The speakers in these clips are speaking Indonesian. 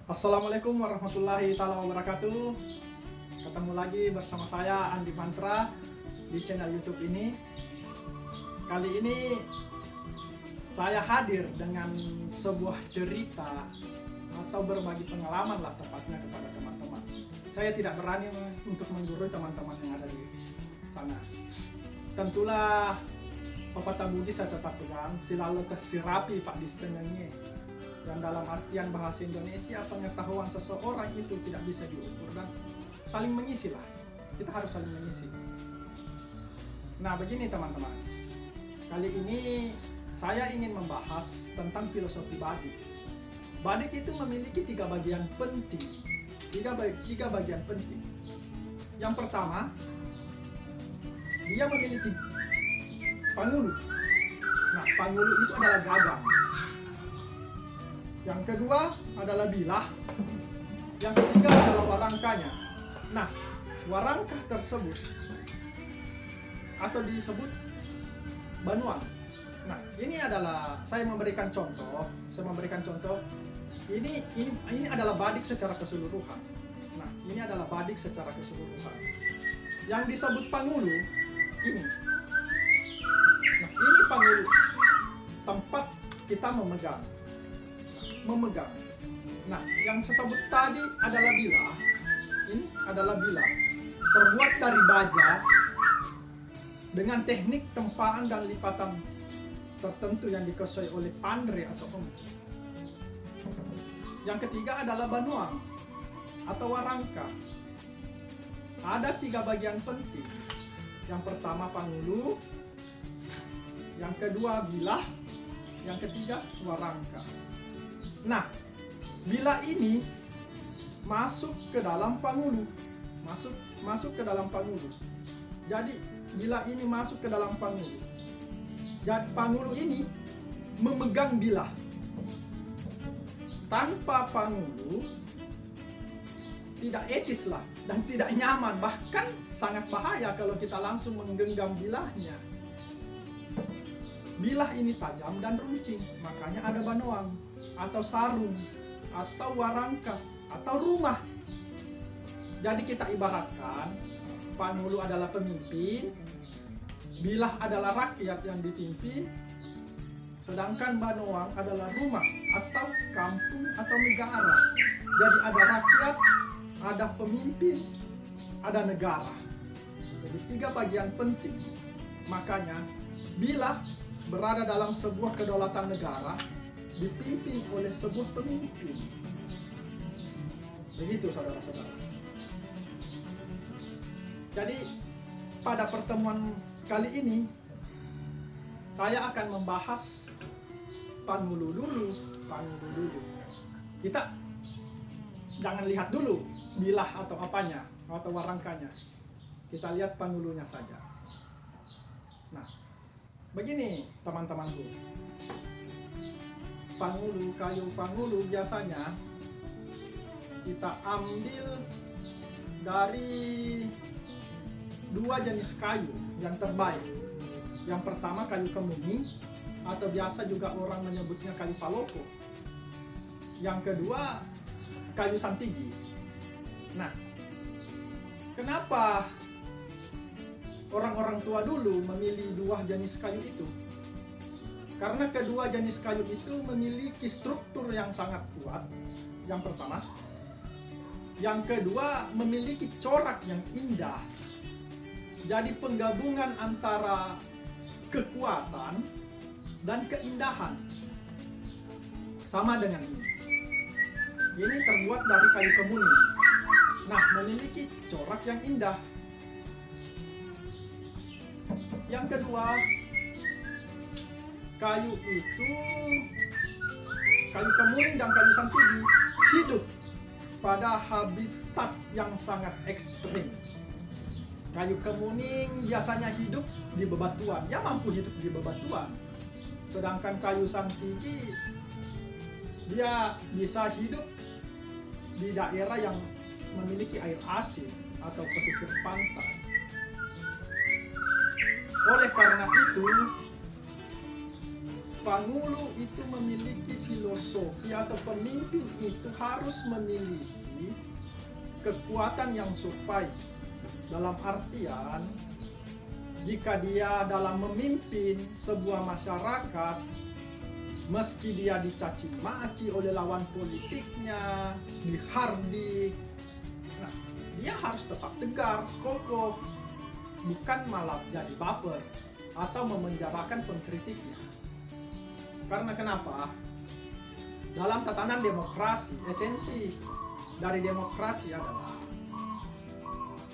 Assalamualaikum warahmatullahi wabarakatuh. Ketemu lagi bersama saya Andi Mantra di channel YouTube ini. Kali ini saya hadir dengan sebuah cerita atau berbagi pengalaman lah tepatnya kepada teman-teman. Saya tidak berani untuk menggurui teman-teman yang ada di sana. Tentulah pepatah budi saya tetap pegang, selalu tersirapi Pak disenengi. Dan dalam artian bahasa Indonesia, pengetahuan seseorang itu tidak bisa diukur dan saling mengisi lah. Kita harus saling mengisi. Nah begini teman-teman, kali ini saya ingin membahas tentang filosofi Badik. Badik itu memiliki tiga bagian penting. Tiga bagian penting. Yang pertama, dia memiliki pangulu. Nah, pangulu itu adalah gagang. Yang kedua adalah bilah. Yang ketiga adalah warangkanya. Nah, warangkah tersebut atau disebut banuang. Nah, ini adalah saya memberikan contoh. Ini adalah badik secara keseluruhan. Nah, ini adalah badik secara keseluruhan. Yang disebut pangulu ini. Nah, ini pangulu, tempat kita memegang. Nah, yang saya sebut tadi adalah bilah. Ini adalah bilah, terbuat dari baja dengan teknik tempaan dan lipatan tertentu yang dikuasai oleh pandre atau empu. Yang ketiga adalah banuang atau warangka. Ada tiga bagian penting. Yang pertama pangulu, yang kedua bilah, yang ketiga warangka. Nah, bilah ini masuk ke dalam pangulu, masuk ke dalam pangulu. Jadi bilah ini masuk ke dalam pangulu. Jadi pangulu ini memegang bilah. Tanpa pangulu tidak etis lah dan tidak nyaman, bahkan sangat bahaya kalau kita langsung menggenggam bilahnya. Bilah ini tajam dan runcing, makanya ada banuang atau sarung atau warangka atau rumah. Jadi kita ibaratkan pangulu adalah pemimpin, bilah adalah rakyat yang dipimpin, sedangkan banuang adalah rumah atau kampung atau negara. Jadi ada rakyat, ada pemimpin, ada negara. Jadi tiga bagian penting. Makanya bilah berada dalam sebuah kedaulatan negara, dipimpin oleh sebuah pemimpin. Begitu saudara-saudara. Jadi pada pertemuan kali ini saya akan membahas pangulu dulu. Kita jangan lihat dulu bilah atau apanya atau warangkanya. Kita lihat pangulunya saja. Nah, begini teman-temanku. Kayu pangulu biasanya kita ambil dari dua jenis kayu yang terbaik. Yang pertama kayu kemuning atau biasa juga orang menyebutnya kayu paloko. Yang kedua kayu santigi. Nah, kenapa orang-orang tua dulu memilih dua jenis kayu itu? Karena kedua jenis kayu itu memiliki struktur yang sangat kuat. Yang pertama. Yang kedua memiliki corak yang indah. Jadi penggabungan antara kekuatan dan keindahan. Sama dengan ini. Ini terbuat dari kayu kemuning. Nah, memiliki corak yang indah. Yang kedua, kayu kemuning dan kayu santigi hidup pada habitat yang sangat ekstrim. Kayu kemuning biasanya hidup di bebatuan, ya mampu hidup di bebatuan. Sedangkan kayu santigi dia bisa hidup di daerah yang memiliki air asin atau pesisir pantai. Oleh karena itu, Pangulo itu memiliki filosofi atau pemimpin itu harus memiliki kekuatan yang survive. Dalam artian, jika dia dalam memimpin sebuah masyarakat, meski dia dicaci maki oleh lawan politiknya, dihardik, nah, dia harus tetap tegar, kokoh, bukan malah jadi baper atau memenjarakan pengkritiknya. Karena kenapa? Dalam tatanan demokrasi, esensi dari demokrasi adalah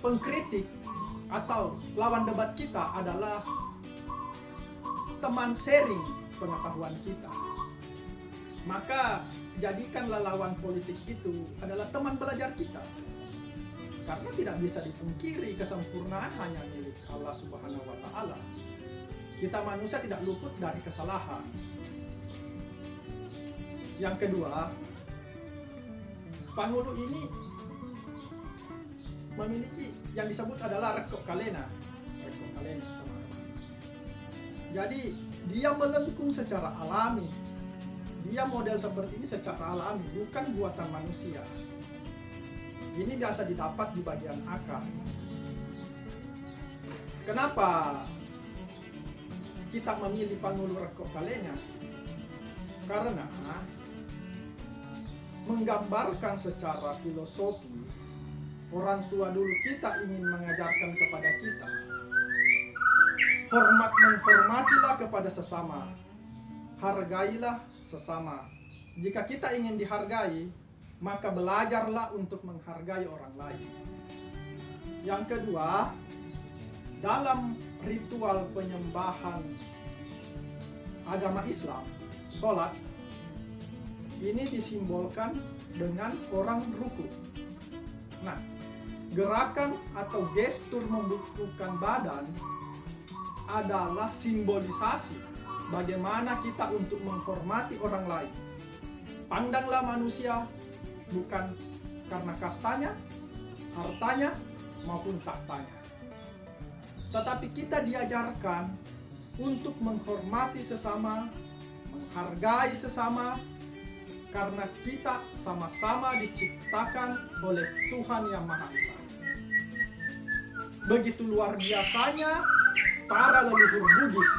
pengkritik atau lawan debat kita adalah teman sharing pengetahuan kita. Maka jadikanlah lawan politik itu adalah teman belajar kita. Karena tidak bisa dipungkiri kesempurnaan hanya milik Allah Subhanahu wa Ta'ala. Kita manusia tidak luput dari kesalahan. Yang kedua, Pangulo ini memiliki yang disebut adalah rekok kalena. Teman-teman. Jadi dia melengkung secara alami. Dia model seperti ini secara alami, bukan buatan manusia. Ini biasa didapat di bagian akar. Kenapa kita memilih Pangulo rekok kalena? Karena menggambarkan secara filosofi, orang tua dulu kita ingin mengajarkan kepada kita, menghormatilah kepada sesama, hargailah sesama. Jika kita ingin dihargai, maka belajarlah untuk menghargai orang lain. Yang kedua, dalam ritual penyembahan agama Islam, sholat, ini disimbolkan dengan orang ruku. Nah, gerakan atau gestur membungkukkan badan adalah simbolisasi bagaimana kita untuk menghormati orang lain. Pandanglah manusia bukan karena kastanya, hartanya, maupun tahtanya. Tetapi kita diajarkan untuk menghormati sesama, menghargai sesama, karena kita sama-sama diciptakan oleh Tuhan Yang Maha Esa. Begitu luar biasanya para leluhur Bugis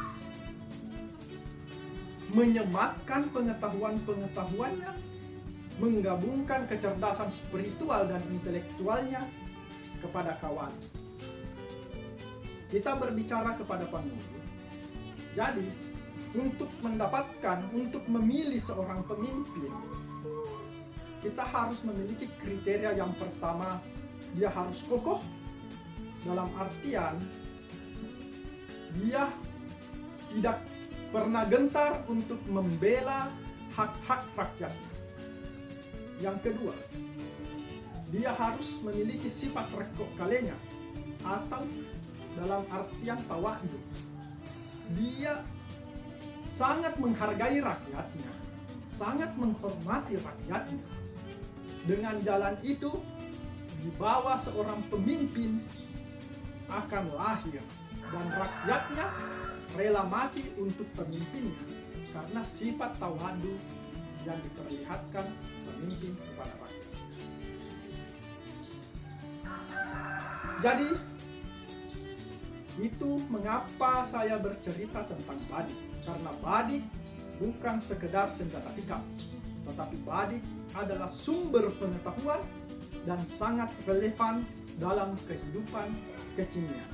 menyematkan pengetahuan-pengetahuannya, menggabungkan kecerdasan spiritual dan intelektualnya kepada kawan. Kita berbicara kepada Pangulo. Jadi, untuk memilih seorang pemimpin, kita harus memiliki kriteria. Yang pertama, dia harus kokoh, dalam artian dia tidak pernah gentar untuk membela hak-hak rakyatnya. Yang kedua, dia harus memiliki sifat rekok kalenya, atau dalam artian tawadu. Dia sangat menghargai rakyatnya, sangat menghormati rakyatnya. Dengan jalan itu, di bawah seorang pemimpin akan lahir dan rakyatnya rela mati untuk pemimpinnya karena sifat tawadu yang diperlihatkan pemimpin kepada rakyat. Jadi, itu mengapa saya bercerita tentang Badik. Karena Badik bukan sekedar senjata tikam, tetapi Badik adalah sumber pengetahuan dan sangat relevan dalam kehidupan kekinian.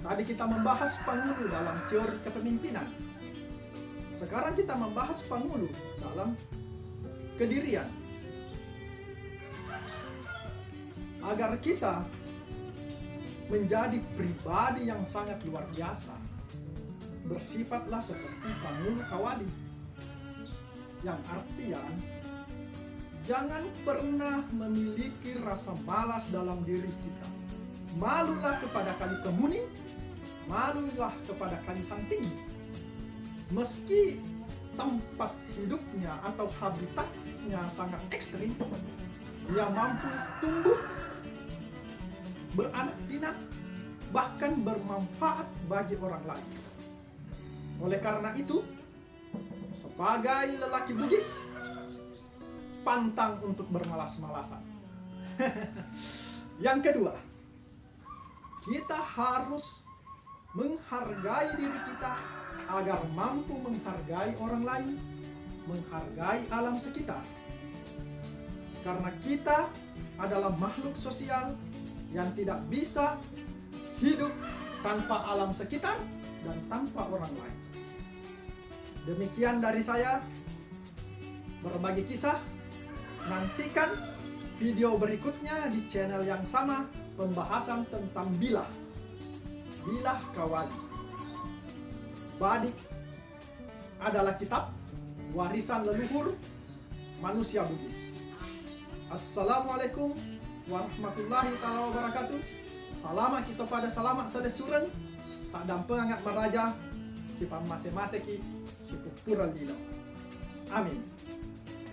Tadi kita membahas Pangulo dalam teori kepemimpinan. Sekarang kita membahas Pangulo dalam kedirian. Agar kita menjadi pribadi yang sangat luar biasa, bersifatlah seperti Pangulo Kawali. Yang artian, jangan pernah memiliki rasa malas dalam diri kita. Malulah kepada Kali Kemuning, malulah kepada Kali Sang Tinggi. Meski tempat hidupnya atau habitatnya sangat ekstrim, yang mampu tumbuh, beranak pinak, bahkan bermanfaat bagi orang lain. Oleh karena itu, sebagai lelaki Bugis, pantang untuk bermalas-malasan. Yang kedua, kita harus menghargai diri kita agar mampu menghargai orang lain, menghargai alam sekitar. Karena kita adalah makhluk sosial yang tidak bisa hidup tanpa alam sekitar dan tanpa orang lain. Demikian dari saya, berbagi kisah. Nantikan video berikutnya di channel yang sama, pembahasan tentang bilah kawali. Badik adalah kitab warisan leluhur manusia Bugis. Assalamualaikum warahmatullahi wabarakatuh. Salamat kita pada salamat selesureng, tak dampeng angat meraja, si pamasek-maseki, si pupural lilo. Amin.